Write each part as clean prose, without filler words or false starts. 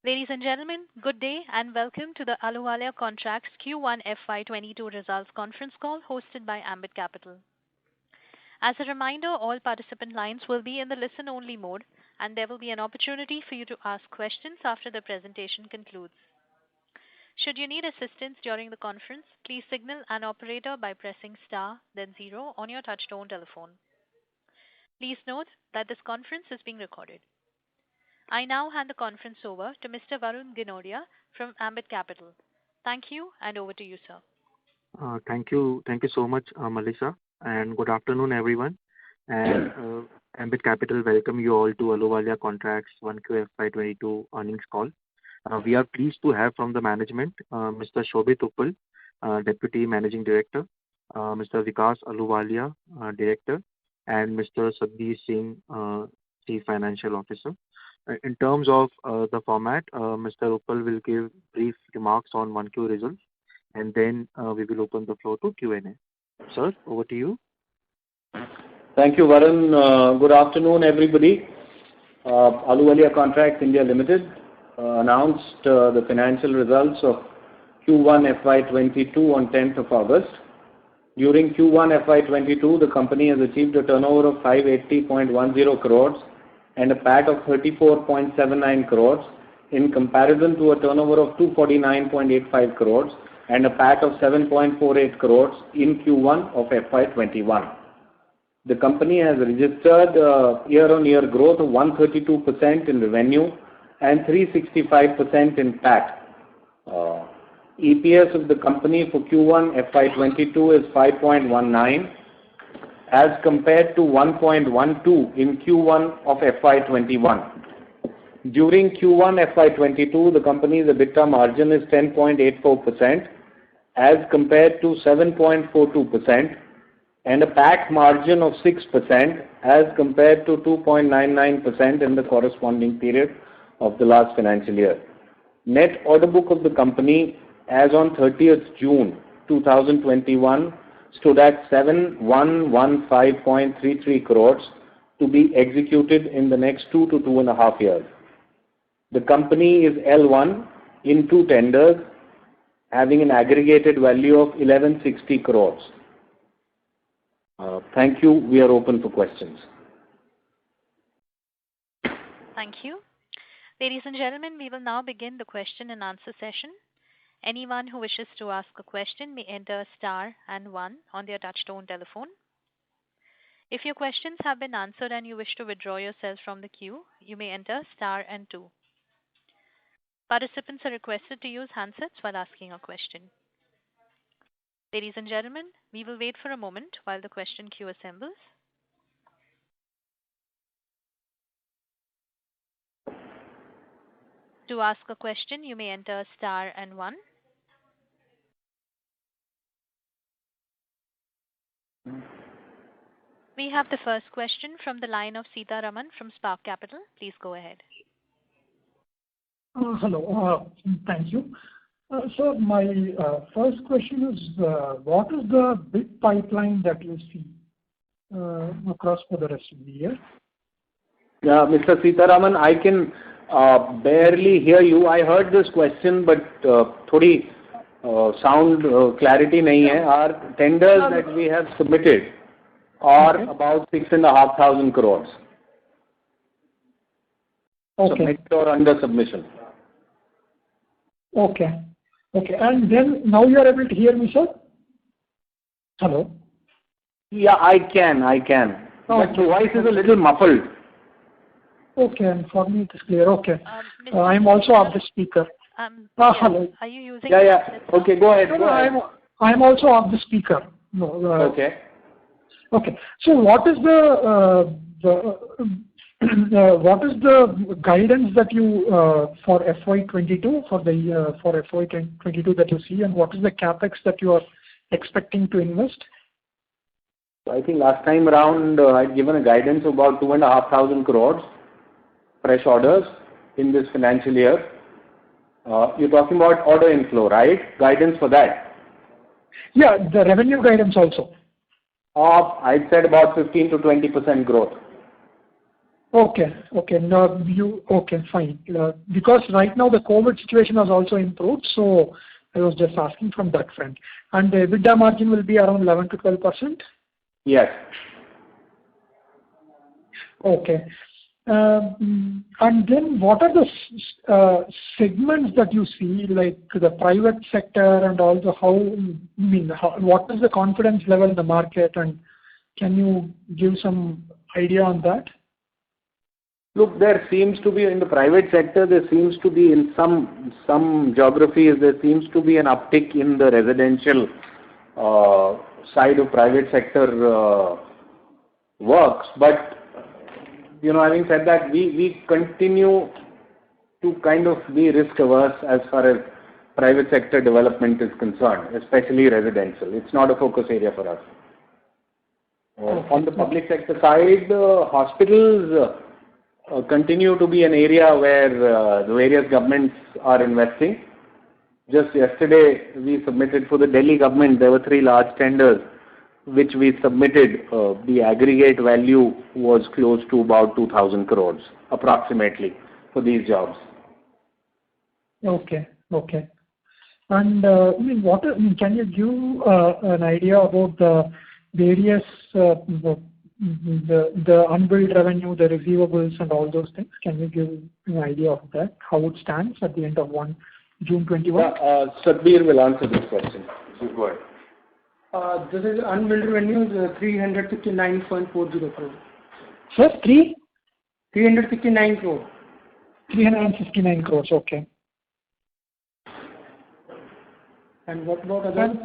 Ladies and gentlemen, good day and welcome to the Ahluwalia Contracts Q1 FY22 results conference call hosted by Ambit Capital. As a reminder, all participant lines will be in the listen-only mode, and there will be an opportunity for you to ask questions after the presentation concludes. Should you need assistance during the conference, please signal an operator by pressing star, then zero on your touchtone telephone. Please note that this conference is being recorded. I now hand the conference over to Mr. Varun Ginodia from Ambit Capital. Thank you, and over to you, sir. Thank you so much, Melissa, and good afternoon, everyone. And Ambit Capital welcome you all to Ahluwalia Contracts 1Q FY22 earnings call. We are pleased to have from the management Mr. Shobhit Uppal, Deputy Managing Director, Mr. Vikas Ahluwalia, Director, and Mr. Satbeer Singh, Chief Financial Officer. In terms of the format, Mr. Uppal will give brief remarks on 1Q results, and then we will open the floor to Q&A. Sir, over to you. Thank you, Varun. Good afternoon, everybody. Ahluwalia Contracts India Limited announced the financial results of Q1 FY22 on 10th of August. During Q1 FY22, the company has achieved a turnover of 580.10 crores and a PAT of 34.79 crores in comparison to a turnover of 249.85 crores and a PAT of 7.48 crores in Q1 of FY21. The company has registered year-on-year growth of 132% in revenue and 365% in PAT. EPS of the company for Q1 FY22 is 5.19 as compared to 1.12 in Q1 of FY21. During Q1 FY22, the company's EBITDA margin is 10.84% as compared to 7.42% and a PAT margin of 6% as compared to 2.99% in the corresponding period of the last financial year. Net order book of the company as on 30th June 2021 stood at 7115.33 crores to be executed in the next 2 to 2.5 years. The company is L1 in 2 tenders having an aggregated value of 1160 crores. Thank you. We are open for questions. Thank you. Ladies and gentlemen, we will now begin the question and answer session. Anyone who wishes to ask a question may enter star and 1 on their touchtone telephone. If your questions have been answered and you wish to withdraw yourself from the queue, you may enter star and 2. Participants are requested to use handsets while asking a question. Ladies and gentlemen, we will wait for a moment while the question queue assembles. To ask a question, you may enter star and 1. We have the first question from the line of Sita Raman from Spark Capital. Please go ahead. Hello. Thank you. So my first question is, what is the big pipeline that you see across for the rest of the year? Yeah, Mr. Sitaraman, I can barely hear you. I heard this question, but थोड़ी sound clarity नहीं है. Our tenders that we have submitted are about 6,500 crores. Okay. Submitted or under submission. Okay. Okay. And then now you are able to hear me, sir? Hello? Yeah, I can. Okay. But the voice is a little muffled. Okay, and for me it is clear. Okay. I'm also off the speaker. Hello. Are you using? Yeah. Okay, go ahead. I'm also off the speaker. No. Okay. Okay. So what is the guidance that you for FY22 for the for FY22 that you see, and what is the capex that you are expecting to invest? I think last time around I'd given a guidance of about 2,500 crores fresh orders in this financial year. You're talking about order inflow, right? Guidance for that? Yeah, the revenue guidance also. I'd said about 15 to 20% growth. Okay. Okay. No, okay, fine. Because right now the COVID situation has also improved, so I was just asking from that front. And the EBITDA margin will be around 11 to 12%? Yes. Okay. And then what are the segments that you see, like the private sector and also what is the confidence level in the market, and can you give some idea on that? Look, there seems to be in the private sector, there seems to be in some geographies, there seems to be an uptick in the residential side of private sector works. But, having said that, we continue to kind of be risk averse as far as private sector development is concerned, especially residential. It's not a focus area for us. On the public sector side, hospitals continue to be an area where the various governments are investing. Just yesterday, we submitted for the Delhi government, there were 3 large tenders which we submitted. The aggregate value was close to about 2,000 crores approximately for these jobs. Okay. Okay. And can you give an idea about the various the unbilled revenue, the receivables, and all those things? Can you give an idea of that, how it stands at the end of June 21? Satbir will answer this question. Please go ahead. This is unbilled revenue is 359.40 crore. Sir, 359 crore. 359 crores, okay. And what about others?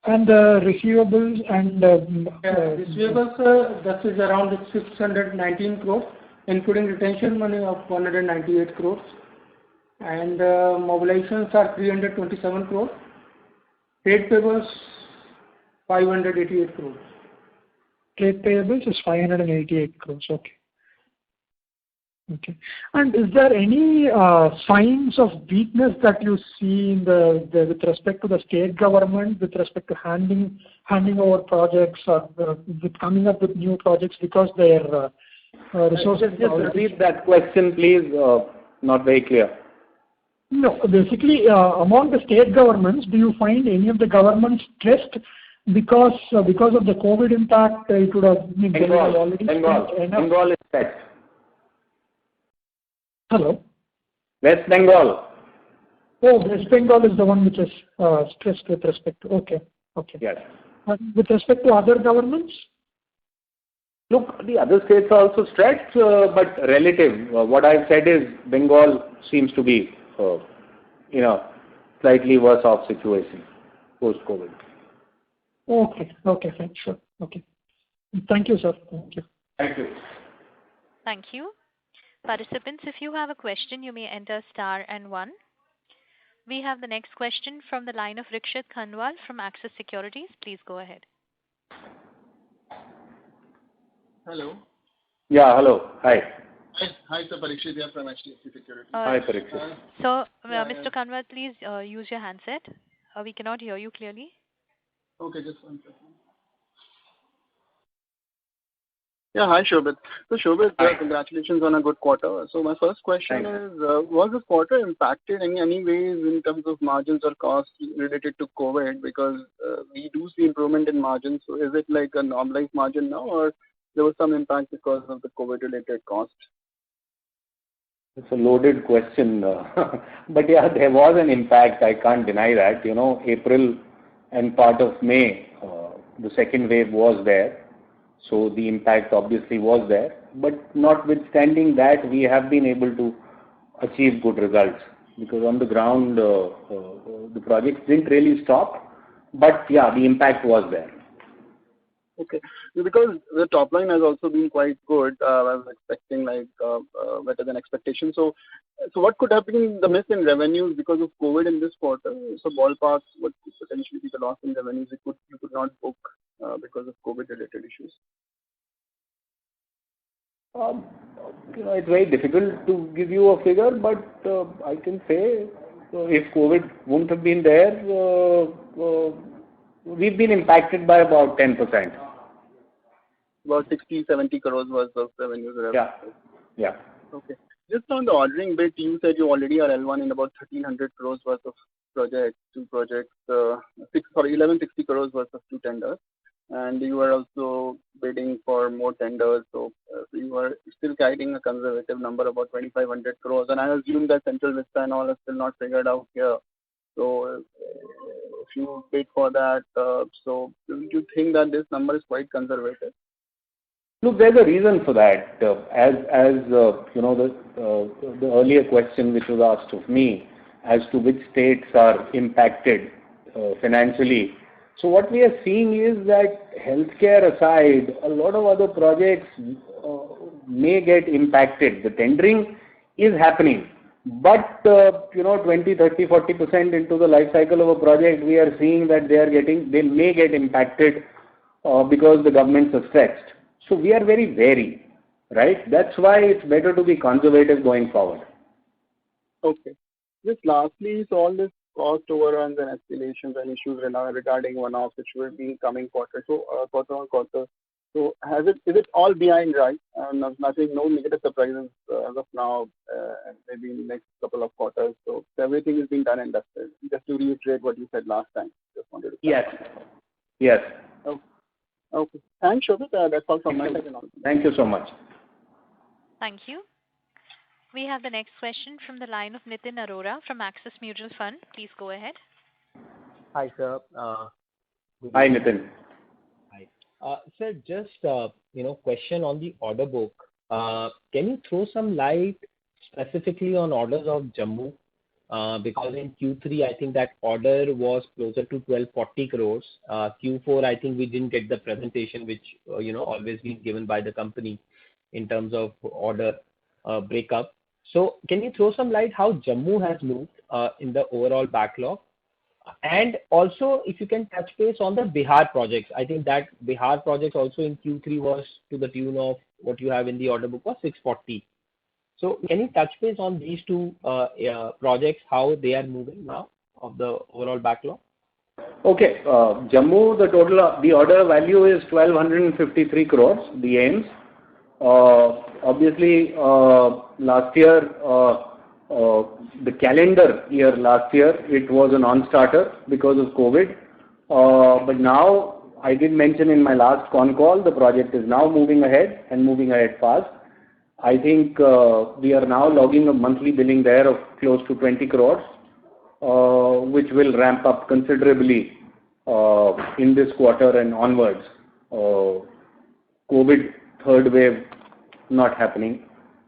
And the receivables and... receivables, that is around 619 crores, including retention money of 198 crores. And mobilizations are 327 crores. Trade payables, 588 crores. Trade payables is 588 crores, okay. Okay. And is there any signs of weakness that you see in with respect to the state government, with respect to handing over projects or with coming up with new projects because their resources... Just repeat that question, please. Not very clear. No, basically, among the state governments, do you find any of the governments stressed because of the COVID impact? It would have been Bengal is set. Hello? West Bengal. Oh, West Bengal is the one which is stressed with respect to... Okay. Okay. Yes. With respect to other governments? Look, the other states are also stretched, but relative. What I've said is Bengal seems to be, slightly worse off situation post-COVID. Okay. Okay, fine. Sure. Okay. Thank you, sir. Thank you. Thank you. Thank you. Participants, if you have a question, you may enter star and 1. We have the next question from the line of Rikshit Khanwal from Axis Securities. Please go ahead. Hello. Yeah, hello. Hi. Hi, sir. Parikshit here from HDFC Securities. Hi, Parikshit. Mr. Khanwal, please use your handset. We cannot hear you clearly. Okay, just one second. Yeah, hi, Shobhit. So, Shobhit, congratulations on a good quarter. So, my first question is, was this quarter impacted in any ways in terms of margins or costs related to COVID? Because we do see improvement in margins. So, is it like a normalized margin now, or there was some impact because of the COVID-related cost? It's a loaded question. But yeah, there was an impact. I can't deny that. April and part of May, the second wave was there. So the impact obviously was there. But notwithstanding that, we have been able to achieve good results. Because on the ground, the projects didn't really stop. But yeah, the impact was there. Okay. Because the top line has also been quite good. I was expecting better than expectation. So what could have been the miss in revenues because of COVID in this quarter? So ballpark, what could potentially be the loss in revenues you could not book because of COVID-related issues? It's very difficult to give you a figure, but I can say if COVID wouldn't have been there, we've been impacted by about 10%. About 60-70 crores worth of revenues. Yeah. Yeah. Okay. Just on the ordering bit, you said you already are L1 in about 1,300 crores worth of projects, 1,160 crores worth of 2 tenders, and you are also bidding for more tenders. So you are still guiding a conservative number about 2,500 crores, and I assume that Central Vista and all are still not figured out here. So if you bid for that, so do you think that this number is quite conservative? Look, there's a reason for that. The earlier question which was asked of me as to which states are impacted financially. So what we are seeing is that healthcare aside, a lot of other projects may get impacted. The tendering is happening, but 20, 30, 40% into the life cycle of a project, we are seeing that they may get impacted because the governments are stretched. So we are very wary, right? That's why it's better to be conservative going forward. Okay. Just lastly, so all this cost overruns and escalations and issues regarding one-offs which will be coming quarter on quarter. So is it all behind, right? Nothing, no negative surprises as of now, and maybe in the next couple of quarters. So everything is being done and dusted. Just to reiterate what you said last time. Just wanted to. Yes. Okay. Thanks, Shobhit. That's all from my side. Thank you so much. Thank you. We have the next question from the line of Nitin Arora from Axis Mutual Fund. Please go ahead. Hi, sir. Hi, Nitin. Hi. Sir, just question on the order book. Can you throw some light specifically on orders of Jammu? Because in Q3, I think that order was closer to 1,240 crores. Q4, I think we didn't get the presentation, which always been given by the company in terms of order breakup. So can you throw some light how Jammu has moved in the overall backlog? And also, if you can touch base on the Bihar projects. I think that Bihar projects also in Q3 was to the tune of what you have in the order book was 640. So can you touch base on these two projects, how they are moving now of the overall backlog? Okay. Jammu, the order value is 1,253 crores, the AIIMS. Obviously, last year, the calendar year last year, it was a non-starter because of COVID. But now, I did mention in my last con call, the project is now moving ahead and moving ahead fast. I think we are now logging a monthly billing there of close to 20 crores, which will ramp up considerably in this quarter and onwards. COVID third wave not happening.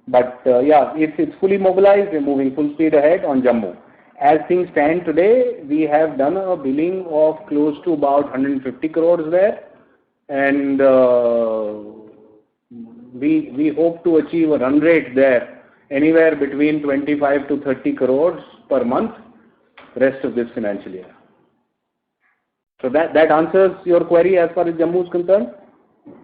But it's fully mobilized. We're moving full speed ahead on Jammu. As things stand today, we have done a billing of close to about 150 crores there. And we hope to achieve a run rate there anywhere between 25 to 30 crores per month rest of this financial year. So that answers your query as far as Jammu is concerned?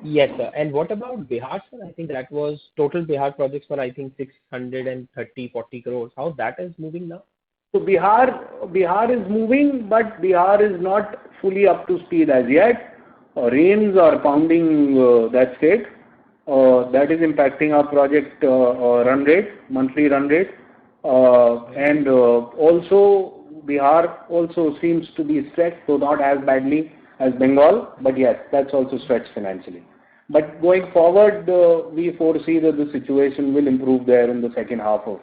Yes, sir. And what about Bihar, sir? I think that was total Bihar projects for, I think, 640 crores. How that is moving now? So Bihar is moving, but Bihar is not fully up to speed as yet. Rains are pounding that state. That is impacting our project run rate, monthly run rate. And also Bihar also seems to be stretched, so not as badly as Bengal, but yes, that's also stretched financially. But going forward, we foresee that the situation will improve there in the second half of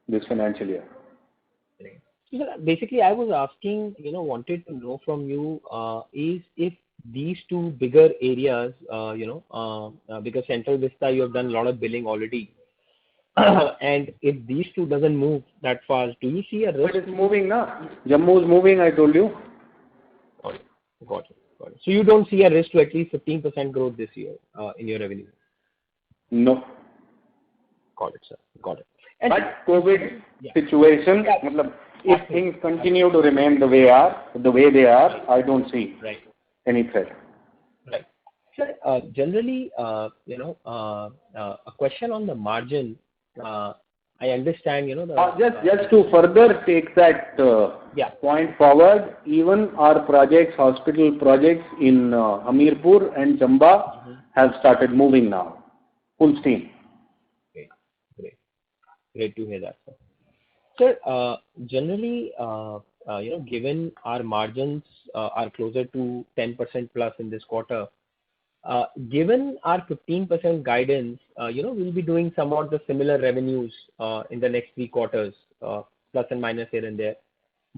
this financial year. Basically, I was asking, wanted to know from you, is if these two bigger areas, because Central Vista, you have done a lot of billing already. And if these two doesn't move that fast, do you see a risk? But it's moving now. Jammu is moving, I told you. Got it. So you don't see a risk to at least 15% growth this year in your revenue? No. Got it, sir. Got it. And but COVID situation, if things continue to remain the way they are, I don't see any threat. Right. Sir, generally, a question on the margin. I understand, just to further take that point forward, even our hospital projects in Hamirpur and Chamba have started moving now, full steam. Great to hear that, sir. Sir, generally, given our margins are closer to 10% plus in this quarter, given our 15% guidance, we'll be doing somewhat the similar revenues in the next 3 quarters, plus and minus here and there.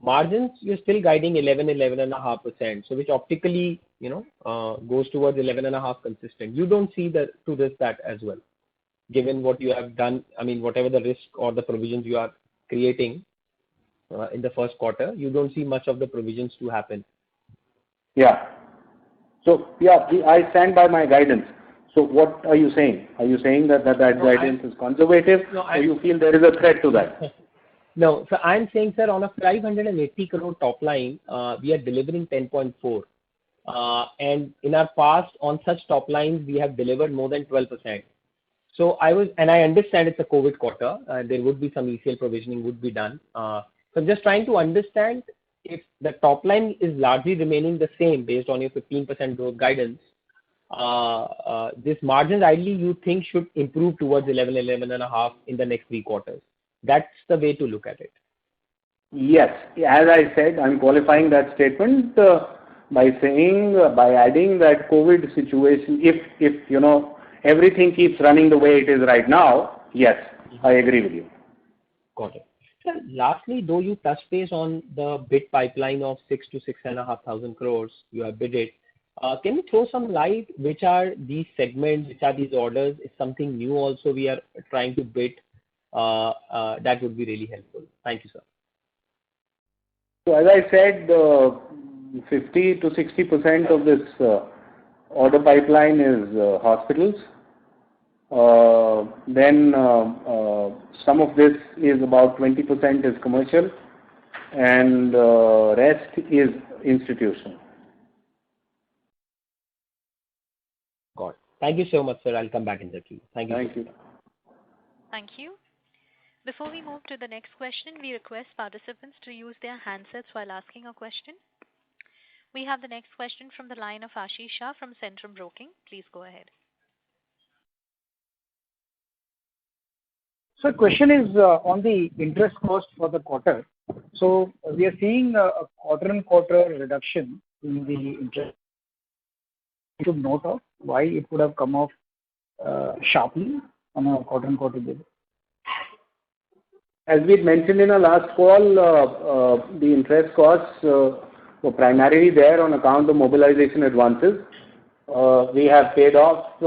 Margins, you're still guiding 11.5%, so which optically, goes towards 11.5 consistent. You don't see that as well, given what you have done. I mean, whatever the risk or the provisions you are creating in the first quarter, you don't see much of the provisions to happen. Yeah. So, I stand by my guidance. So what are you saying? Are you saying that guidance is conservative, or you feel there is a threat to that? No. So I'm saying, sir, on a 580 crore top line, we are delivering 10.4. And in our past, on such top lines, we have delivered more than 12%. So I understand it's a COVID quarter. There would be some ECL provisioning would be done. So I'm just trying to understand if the top line is largely remaining the same based on your 15% growth guidance. This margin ideally you think should improve towards 11.5 in the next 3 quarters. That's the way to look at it. Yes. As I said, I'm qualifying that statement by adding that COVID situation, if everything keeps running the way it is right now, yes, I agree with you. Got it. Sir, lastly, though you touch base on the bid pipeline of 6 to 6,500 crores you have bidded, can you throw some light which are these segments, which are these orders? Is something new also we are trying to bid? That would be really helpful. Thank you, sir. So as I said, 50 to 60% of this order pipeline is hospitals. Then some of this is about 20% is commercial, and rest is institutional. Got it. Thank you so much, sir. I'll come back in the queue. Thank you. Thank you. Thank you. Before we move to the next question, we request participants to use their handsets while asking a question. We have the next question from the line of Ashish Shah from Centrum Broking. Please go ahead. So question is on the interest cost for the quarter. So we are seeing a quarter-on-quarter reduction in the interest. To note of why it would have come off sharply on a quarter-on-quarter basis. As we mentioned in our last call, the interest costs were primarily there on account of mobilization advances. We have paid off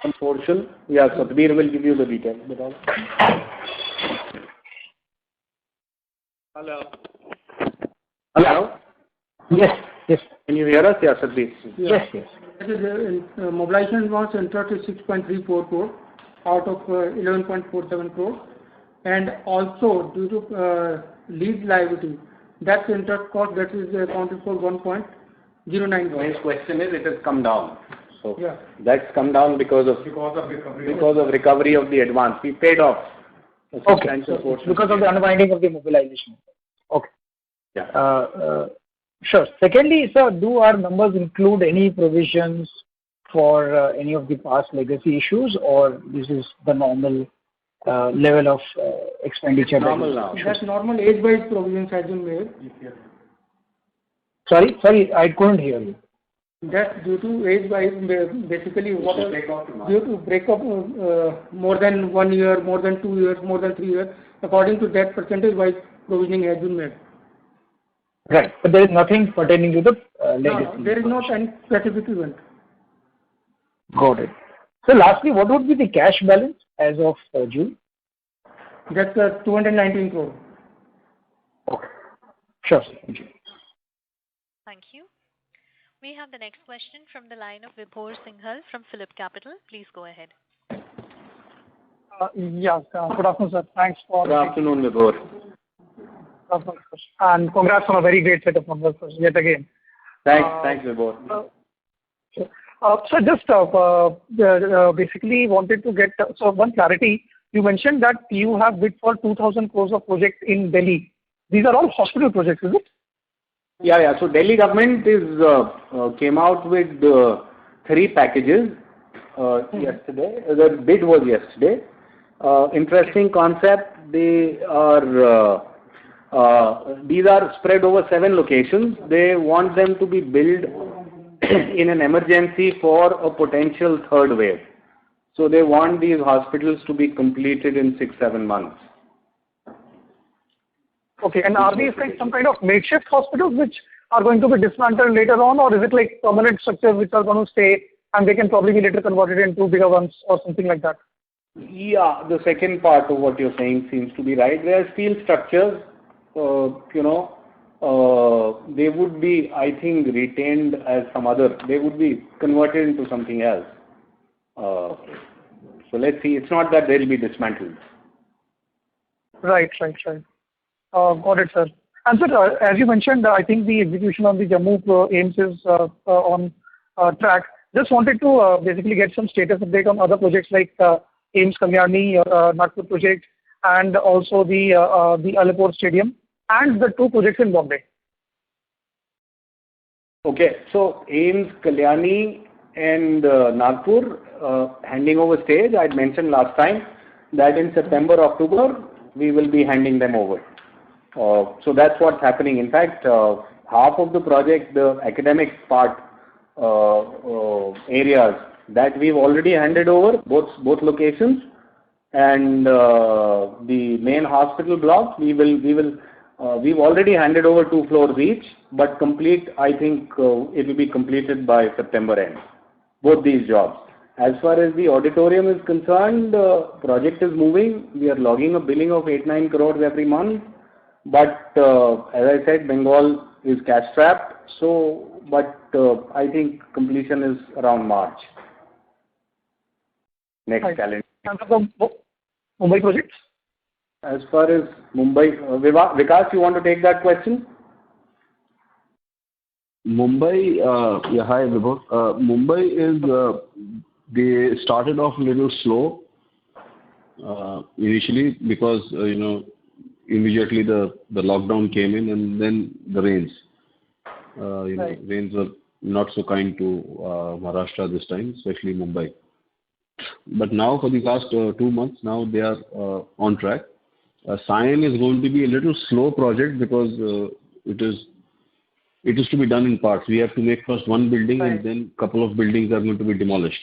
some portion. Yeah, Satbir will give you the details. Hello. Hello? Yes. Can you hear us? Yeah, Satbir. Yes. Mobilization advance interest is 6.34 crore out of 11.47 crore. And also due to lease liability, that's interest cost that is accounted for 1.09 crore. His question is it has come down. So yeah, that's come down because of recovery of the advance. We paid off a substantial portion. Because of the unwinding of the mobilization. Okay. Yeah. Sure. Secondly, sir, do our numbers include any provisions for any of the past legacy issues, or this is the normal level of expenditure? Normal now. That's normal age-wise provisions has been made. Sorry, I couldn't hear you. That's due to age-wise, basically due to break up more than 1 year, more than 2 years, more than 3 years. According to that percentage-wise provisioning has been made. Right, but there is nothing pertaining to the legacy. No, there is no any specific event. Got it. So lastly, what would be the cash balance as of June? That's 219 crore. Okay. Sure. Thank you. Thank you. We have the next question from the line of Vibhor Singhal from PhillipCapital. Please go ahead. Yes. Good afternoon, sir. Thanks for. Good afternoon, Vibhor. And congrats on a very great set of numbers yet again. Thanks, Vibhor. So just basically wanted to get one clarity. You mentioned that you have bid for 2,000 crores of projects in Delhi. These are all hospital projects, is it? Yeah. So Delhi government came out with 3 packages yesterday. The bid was yesterday, Interesting concept. These are spread over 7 locations. They want them to be built in an emergency for a potential third wave. So they want these hospitals to be completed in 6-7 months. Okay, and are these like some kind of makeshift hospitals which are going to be dismantled later on, or is it like permanent structures which are going to stay and they can probably be later converted into bigger ones or something like that? Yeah, the second part of what you're saying seems to be right. They are steel structures, they would be, I think, retained as some other, they would be converted into something else. So let's see, it's not that they'll be dismantled. Right. Got it, sir. And sir, as you mentioned, I think the execution on the Jammu AIIMS is on track. Just wanted to basically get some status update on other projects like AIIMS Kalyani, Nagpur project, and also the Alipore Stadium, and the 2 projects in Bombay. Okay, so AIIMS Kalyani and Nagpur handing over stage. I mentioned last time that in September, October, we will be handing them over. So that's what's happening. In fact, half of the project, the academic part areas, that we've already handed over, both locations, and the main hospital block, we've already handed over 2 floors each, but complete, I think it will be completed by September end, both these jobs. As far as the auditorium is concerned, project is moving. We are logging a billing of 8-9 crores every month, but as I said, Bengal is cash strapped, but I think completion is around March. Next calendar. And for the Mumbai projects? As far as Mumbai, Vikas, you want to take that question? Mumbai, yeah, hi Vibhav. Mumbai is, they started off a little slow initially because, immediately the lockdown came in and then the rains. Rains were not so kind to Maharashtra this time, especially Mumbai. But now for the last 2 months, now they are on track. Sion is going to be a little slow project because it is to be done in parts. We have to make first one building and then a couple of buildings are going to be demolished.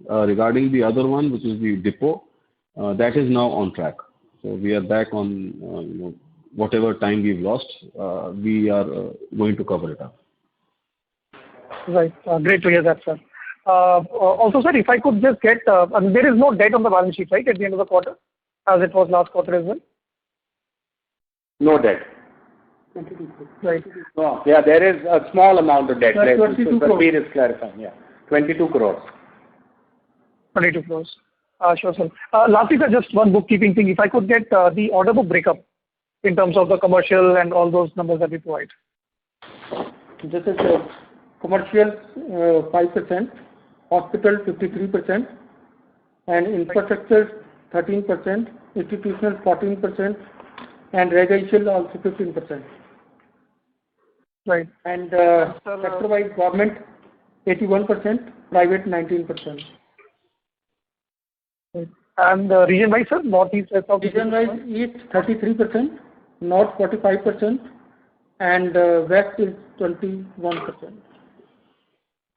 Regarding the other one, which is the depot, that is now on track. So we are back on whatever time we've lost, we are going to cover it up. Right. Great to hear that, sir. Also, sir, if I could just get, there is no debt on the balance sheet, right, at the end of the quarter, as it was last quarter as well? No debt. 22 crores. Right. No, yeah, there is a small amount of debt. 22 crores. Kabir is clarifying, yeah. 22 crores. 22 crores. Sure, sir. Lastly, sir, just one bookkeeping thing. If I could get the order book breakup in terms of the commercial and all those numbers that we provide. This is commercial 5%, hospital 53%, and infrastructure 13%, institutional 14%, and residential also 15%. Right. And sector-wise, government 81%, private 19%. Right. And region-wise, sir, northeast, south? Region-wise, east 33%, north 45%, and west is 21%.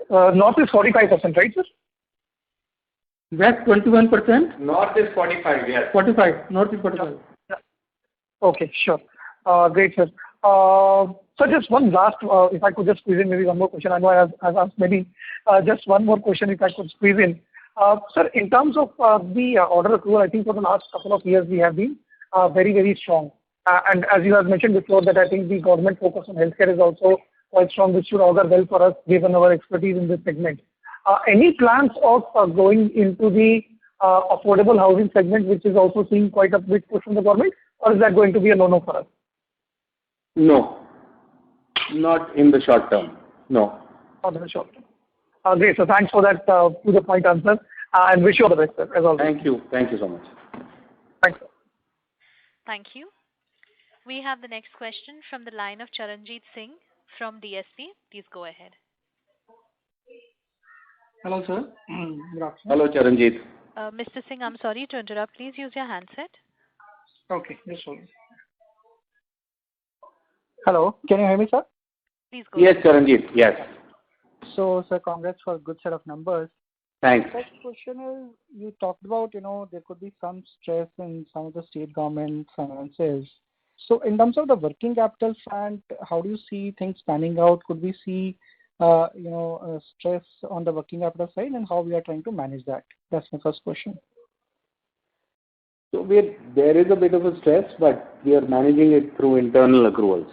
North is 45%, right, sir? West 21%. North is 45, yes. 45. North is 45. Yeah. Okay, sure. Great, sir. So just one last, if I could just squeeze in maybe one more question. I know I've asked maybe just one more question if I could squeeze in. Sir, in terms of the order accrual, I think for the last couple of years we have been very, very strong. And as you have mentioned before that I think the government focus on healthcare is also quite strong, which should augur well for us given our expertise in this segment. Any plans of going into the affordable housing segment, which is also seeing quite a big push from the government, or is that going to be a no-no for us? No, not in the short term. No. Not in the short term. Great. So thanks for that to the point answer, and wish you all the best, sir, as always. Thank you. Thank you so much. Thanks, sir. Thank you. We have the next question from the line of Charanjit Singh from DSP. Please go ahead. Hello, sir. Good afternoon. Hello, Charanjit. Mr. Singh, I'm sorry to interrupt. Please use your handset. Okay, just hold on. Hello, can you hear me, sir? Please go Yes, ahead. Charanjit. Yes. So, sir, congrats for a good set of numbers. Thanks. First question is, you talked about, there could be some stress in some of the state government finances. So in terms of the working capital front, how do you see things panning out? Could we see, stress on the working capital side, and how we are trying to manage that? That's my first question. So there is a bit of a stress, but we are managing it through internal accruals.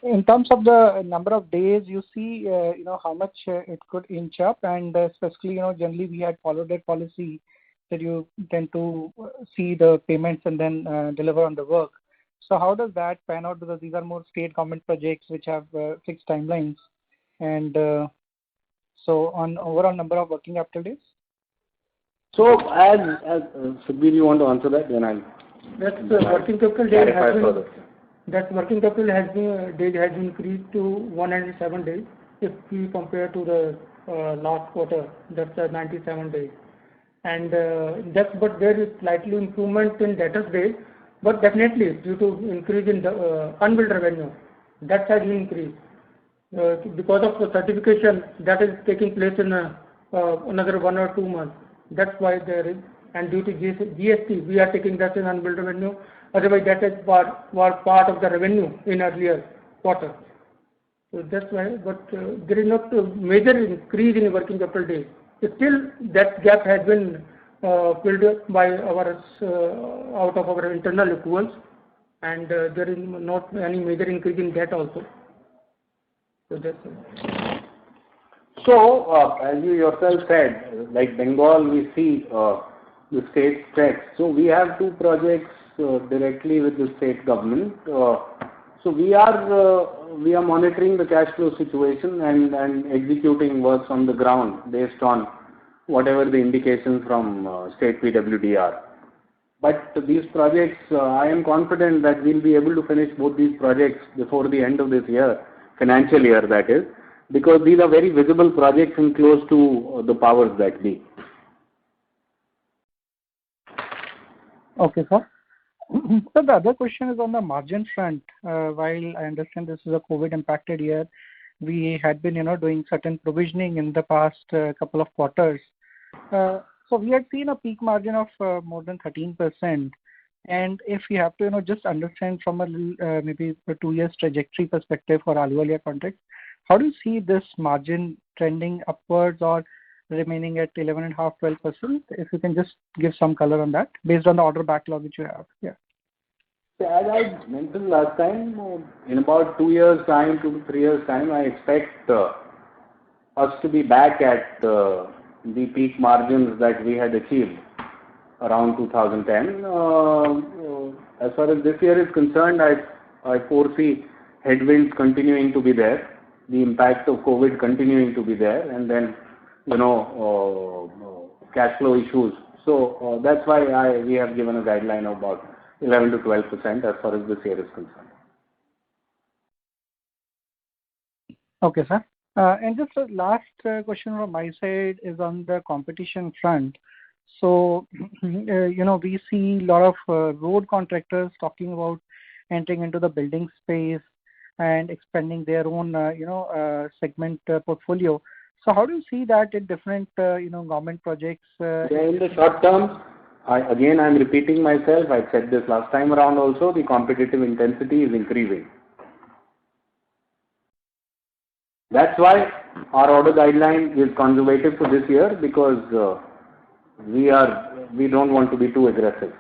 In terms of the number of days, you see, how much it could inch up, and especially, generally we had followed that policy that you tend to see the payments and then deliver on the work. So how does that pan out? Because these are more state government projects which have fixed timelines, and so on overall number of working capital days. So as Sukhbir, you want to answer that? Then I'll. That's working capital days has been. Further. That working capital has increased to 107 days if we compare to the last quarter. That's 97 days, and but there is slightly improvement in debtors days, but definitely due to increase in the unbilled revenue, that has increased because of the certification that is taking place in another 1 or 2 months. That's why there is, and due to GST, we are taking that in unbilled revenue. Otherwise, that is was part of the revenue in earlier quarter. So that's why, but there is not a major increase in working capital days. Still, that gap has been filled by our out of our internal accruals, and there is not any major increase in debt also. So that's it. So, as you yourself said, like Bengal, we see the state checks. So we have 2 projects directly with the state government. So we are monitoring the cash flow situation and executing works on the ground based on whatever the indications from state PWD. But these projects, I am confident that we'll be able to finish both these projects before the end of this year, financial year that is, because these are very visible projects and close to the powers that be. Okay, sir. So the other question is on the margin front. While I understand this is a COVID impacted year, we had been, doing certain provisioning in the past couple of quarters. So we had seen a peak margin of more than 13%. And if you have to, just understand from a maybe a 2 years trajectory perspective for Ahluwalia Contracts, how do you see this margin trending upwards or remaining at 11.5%, 12%? If you can just give some color on that based on the order backlog which you have. Yeah. As I mentioned last time, in about 2 years' time, 2 to 3 years' time, I expect us to be back at the peak margins that we had achieved around 2010. As far as this year is concerned, I foresee headwinds continuing to be there, the impact of COVID continuing to be there, and then cash flow issues. So that's why we have given a guideline of about 11 to 12% as far as this year is concerned. Okay, sir. And just a last question from my side is on the competition front. So, we see a lot of road contractors talking about entering into the building space and expanding their own, segment portfolio. So how do you see that in different, government projects? In the short term, I'm repeating myself. I said this last time around also, the competitive intensity is increasing. That's why our order guideline is conservative for this year, because we don't want to be too aggressive.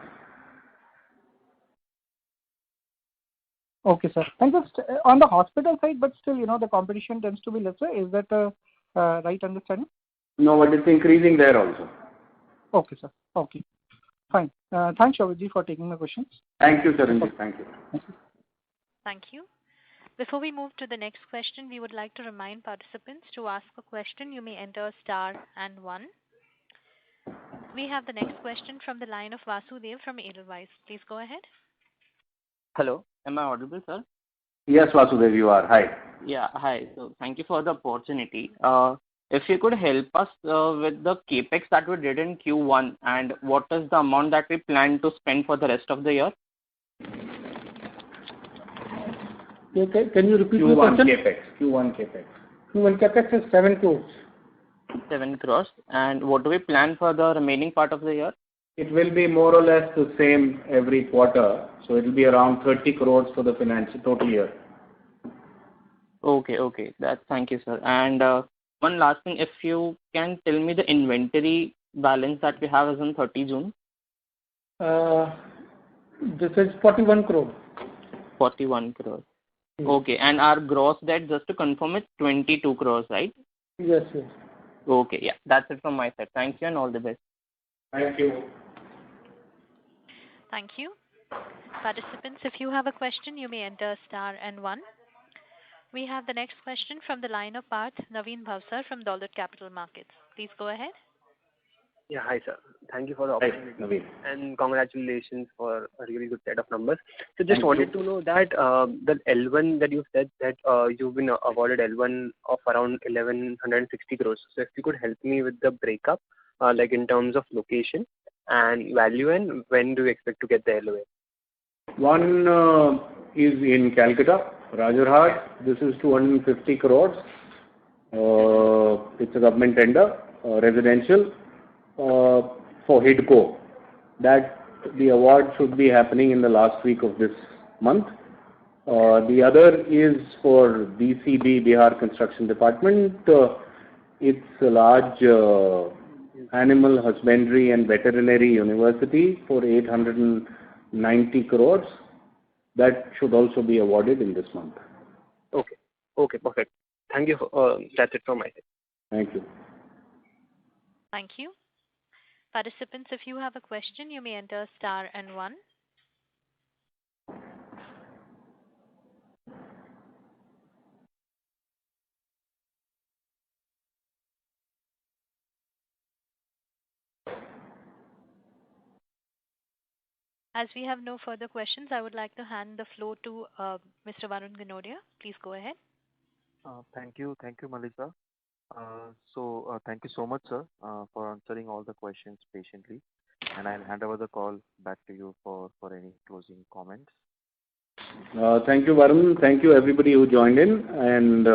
Okay, sir. And just on the hospital side, but still, the competition tends to be lesser. Is that a right understanding? No, but it's increasing there also. Okay, sir. Okay. Fine. Thanks, Shobhitji, for taking my questions. Thank you, Charanjit. Thank you. Thank you. Before we move to the next question, we would like to remind participants to ask a question. You may enter star and 1. We have the next question from the line of Vasudev from Edelweiss. Please go ahead. Hello, am I audible, sir? Yes, Vasudev, you are. Hi. Yeah, hi. So thank you for the opportunity. If you could help us with the capex that we did in Q1 and what is the amount that we plan to spend for the rest of the year? Okay, can you repeat the Q1 question? capex. Q1 capex. Q1 capex is 7 crores. 7 crores. And what do we plan for the remaining part of the year? It will be more or less the same every quarter. So it will be around 30 crores for the financial total year. Okay. Thank you, sir. And one last thing, if you can tell me the inventory balance that we have as on 30 June. This is 41 crore. 41 crores. Okay, and our gross debt, just to confirm, it's 22 crores, right? Yes. Okay, yeah, that's it from my side. Thank you and all the best. Thank you. Thank you. Participants, if you have a question, you may enter star and 1. We have the next question from the line of Parth Naveen Bhavsar from Dolat Capital Markets. Please go ahead. Yeah, hi sir. Thank you for the Hi, opportunity Naveen. and congratulations for a really good set of numbers. So just wanted to know that the L1 that you said that you've been awarded L1 of around 1160 crores. So if you could help me with the breakup, like in terms of location and value, and when do you expect to get the LOA? One is in Calcutta, Rajarhat. This is 250 crores. It's a government tender, residential, for HIDCO. That the award should be happening in the last week of this month. The other is for BCD, Bihar Construction Department. It's a large animal husbandry and veterinary university for 890 crores. That should also be awarded in this month. Okay, perfect. Thank you. That's it from my side. Thank you. Thank you. Participants, if you have a question, you may enter star and 1. As we have no further questions, I would like to hand the floor to Mr. Varun Ginodia. Please go ahead. Thank you, Melissa. Thank you so much, sir, for answering all the questions patiently. And I'll hand over the call back to you for any closing comments. Thank you, Varun. Thank you, everybody who joined in, and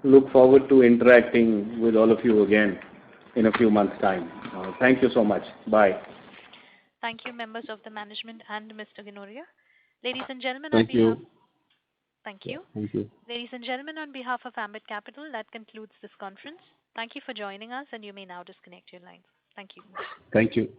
look forward to interacting with all of you again in a few months' time. Thank you so much. Bye. Thank you, members of the management and Mr. Ginodia. Ladies and gentlemen, Thank you. Thank you. Thank you. Ladies and gentlemen, on behalf of Ambit Capital, that concludes this conference. Thank you for joining us, and you may now disconnect your lines. Thank you. Thank you.